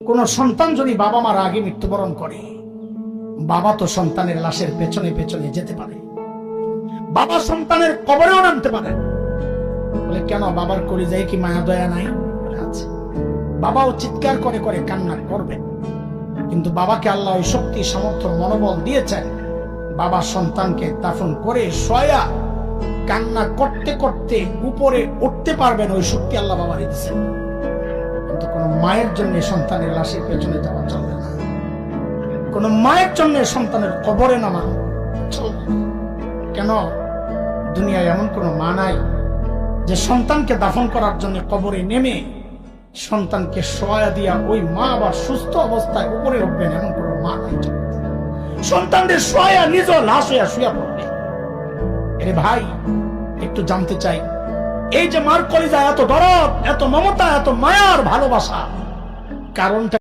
কোন সন্তান যদি বাবা মার আগে মৃত্যুবরণ করে, বাবা তো সন্তানের লাশের পেছনে পেছনে যেতে পারে, বাবা সন্তানের কবরেও নামতে পারে। বলে কেন, বাবার কলিজায় কি মায়া দয়া নাই? আছে। বাবাও চিৎকার করে করে কান্না করবে, কিন্তু বাবাকে আল্লাহ ওই শক্তি সামর্থ্য মনোবল দিয়েছেন। বাবা সন্তানকে দাফন করে শোয়া কান্না করতে করতে উপরে উঠতে পারবেন, ওই শক্তি আল্লাহ বাবা দিয়েছেন। কিন্তু কোন মায়ের জন্য সন্তানের লাশের পেছনে যাওয়া চলবে না, কোন মায়ের জন্য সন্তানের কবরে নামা চলবে না। কেন, দুনিয়ায় এমন কোন মা নাই যে সন্তানকে দাফন করার জন্য কবরে নেমে সন্তানকে শোয়া দিয়া ওই মা আবার সুস্থ অবস্থায় উপরে উঠবেন, এমন কোন মা নাই। সন্তানদের শোয়া নিজ লাশ হইয়া শুয়া পড়বে। এরে ভাই, একটু জানতে চাই, এই যে মার কলিজা এত দরদ, এত মমতা, এত মায়ার ভালোবাসা, কারণটা